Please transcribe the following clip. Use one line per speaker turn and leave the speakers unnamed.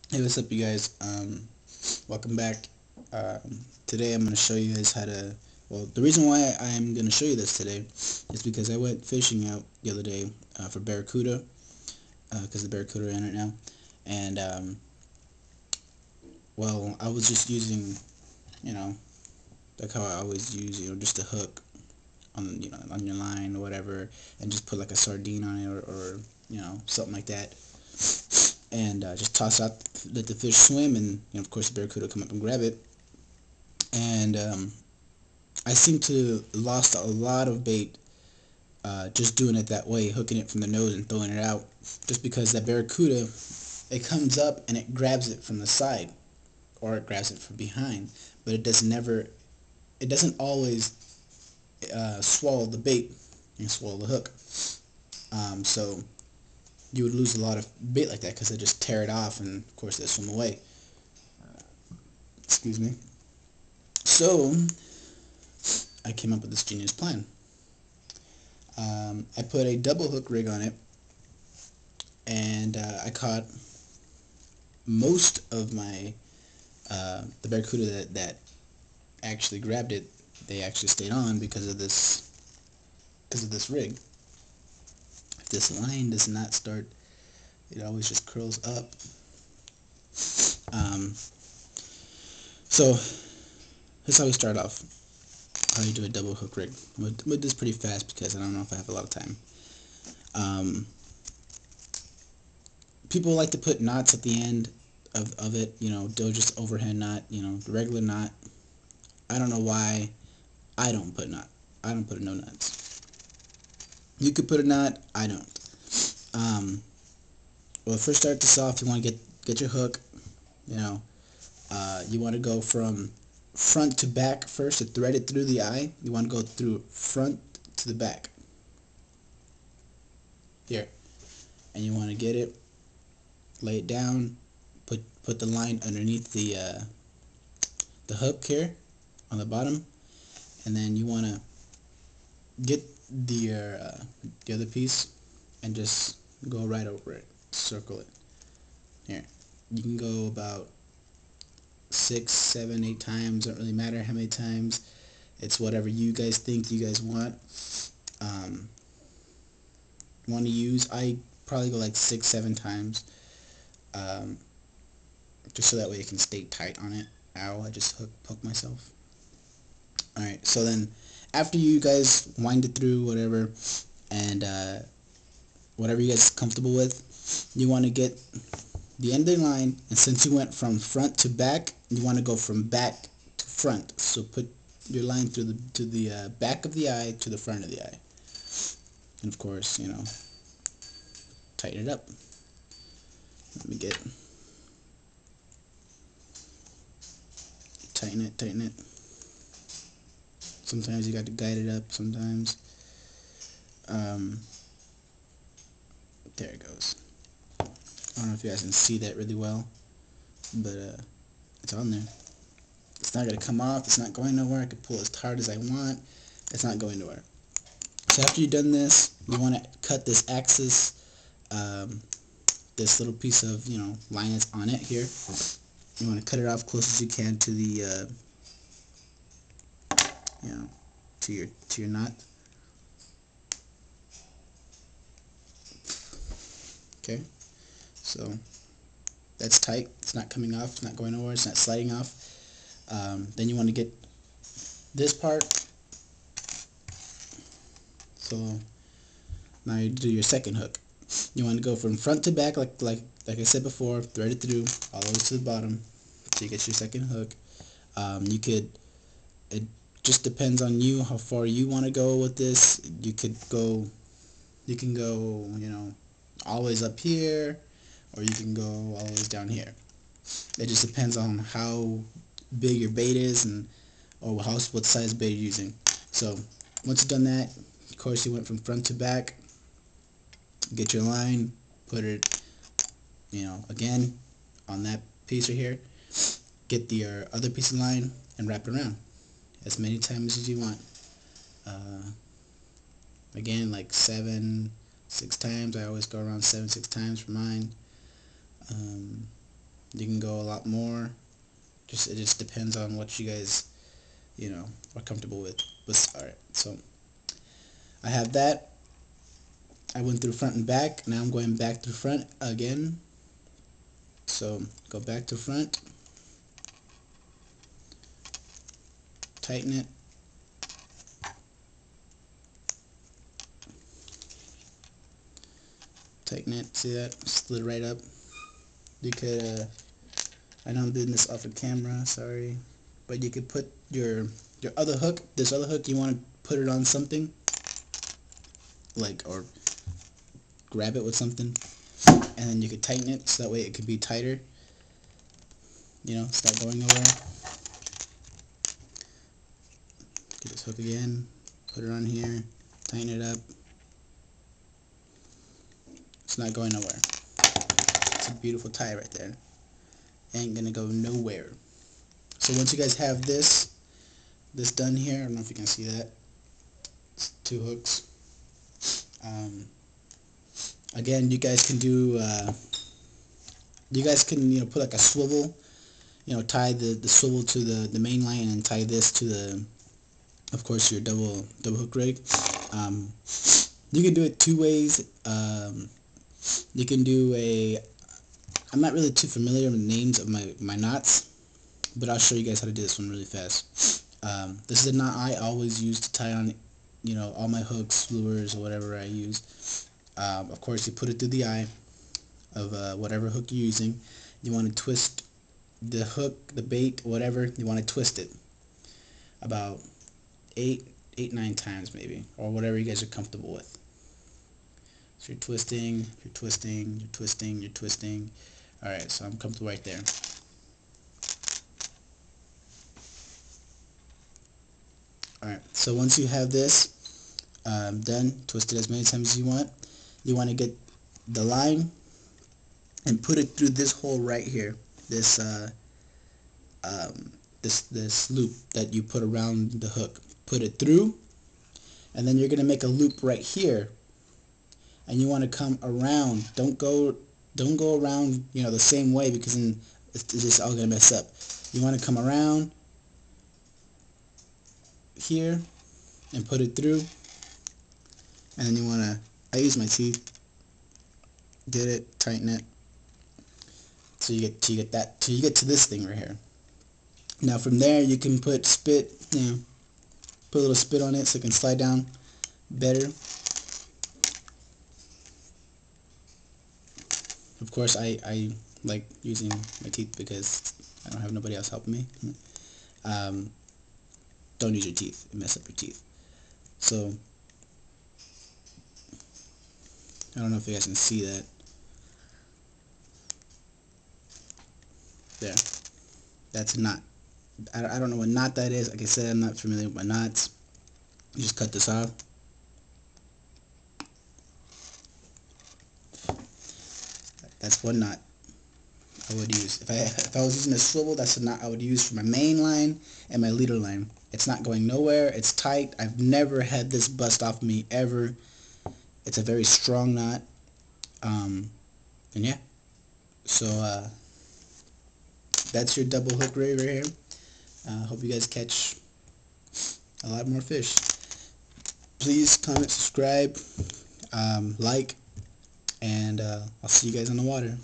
Hey, what's up, you guys? Welcome back. Today I'm going to show you guys how to. Well, the reason why I'm going to show you this today is because I went fishing out the other day for barracuda, because the barracuda are in it now, and well, I was just using, you know, like how I always use, just a hook on, on your line or whatever, and just put like a sardine on it or something like that, and just toss out, let the fish swim, and of course the barracuda will come up and grab it. And I seem to lost a lot of bait just doing it that way, hooking it from the nose and throwing it out. Just because that barracuda, it comes up and it grabs it from the side, or it grabs it from behind, but it doesn't always swallow the bait and swallow the hook. So you would lose a lot of bait like that because they just tear it off, and of course they swim away. Excuse me. So I came up with this genius plan. I put a double hook rig on it, and I caught most of my the barracuda that actually grabbed it. They actually stayed on because of this rig. If this line does not start, it always just curls up. Um, so that's how we start off. How you do a double hook rig. I'm gonna do this pretty fast because I don't know if I have a lot of time. Um, People like to put knots at the end of it. They'll just overhand knot. The regular knot. I don't know why. I don't put knot. I don't put no knots. You could put a knot. I don't. Um, well, first start this off. You want to get your hook. You know, you want to go from front to back first to thread it through the eye. You want to go through front to the back here, and you want to get it, lay it down, put the line underneath the hook here on the bottom, and then you want to get the other piece and just go right over it, circle it here. You can go about 6, 7, 8 times. Don't really matter how many times. It's whatever you guys think you guys um, want to use. I probably go like 6, 7 times, um, just so that way it can stay tight on it. Ow! I just poked myself. All right. So then, after you guys wind it through whatever, and whatever you guys are comfortable with, you want to get the end of the line, and since you went from front to back, you want to go from back to front. So put your line through the back of the eye to the front of the eye, and of course, tighten it up. Let me get tighten it. Sometimes you got to guide it up. Sometimes, um, there it goes. I don't know if you guys can see that really well, but it's on there. It's not gonna come off. It's not going nowhere. I can pull as hard as I want. It's not going nowhere. So after you've done this, you want to cut this axis, um, this little piece of line that's on it here. You want to cut it off close as you can to the you know to your knot. Okay, so that's tight. It's not coming off. It's not going nowhere. It's not sliding off. Then you want to get this part. So now you do your second hook. You want to go from front to back, like I said before, thread it through all the way to the bottom, so you get your second hook. You could, it just depends on you how far you want to go with this. You can go, always up here, or you can go all the way down here. It just depends on how big your bait is and or what size bait you're using. So once you've done that, of course you went from front to back. Get your line, put it, again on that piece right here. Get the other piece of line and wrap it around as many times as you want. Uh, Again, like 6 times. I always go around 7, 6 times for mine. Um, You can go a lot more. It just depends on what you guys, are comfortable with. Alright, so I have that. I went through front and back. Now I'm going back through front again. So go back to front. Tighten it. Tighten it. See that? Slid right up. You could, I know I'm doing this off of camera, sorry. But you could put your other hook, this other hook, you want to put it on something. Or grab it with something. And then you could tighten it so that way it could be tighter. It's not going nowhere. Get this hook again. Put it on here. Tighten it up. It's not going nowhere. It's a beautiful tie right there. Ain't gonna go nowhere. So once you guys have this done here, I don't know if you can see that. It's 2 hooks. Again, you guys can do. You guys can put like a swivel. Tie the swivel to the main line and tie this to the, of course, your double hook rig. You can do it 2 ways. You can do I'm not really too familiar with the names of my knots, but I'll show you guys how to do this one really fast. This is a knot I always use to tie on, all my hooks, lures, or whatever I use. Of course, you put it through the eye of whatever hook you're using. You want to twist the hook, the bait, whatever. You want to twist it about 9 times maybe, or whatever you guys are comfortable with. So you're twisting, you're twisting, you're twisting, you're twisting. Alright, so I'm comfortable right there. Alright, so once you have this done, twist it as many times as you want. You want to get the line and put it through this hole right here. This this loop that you put around the hook. Put it through, and then you're going to make a loop right here. And you want to come around. Don't go around, the same way, because then it's just all gonna mess up. You want to come around here and put it through, and then you want to. I use my teeth. Get it, tighten it, so you get that. Till you get to this thing right here. Now from there you can put spit. Put a little spit on it so it can slide down better. Of course, I like using my teeth because I don't have nobody else helping me. Don't use your teeth. It mess up your teeth. So, I don't know if you guys can see that. There. That's a knot. I don't know what knot that is. Like I said, I'm not familiar with my knots. You just cut this off. That's one knot I would use. If I was using a swivel, that's a knot I would use for my main line and my leader line. It's not going nowhere. It's tight. I've never had this bust off me ever. It's a very strong knot. And yeah. So that's your double hook rig right here. Hope you guys catch a lot more fish. Please comment, subscribe, like, and I'll see you guys on the water.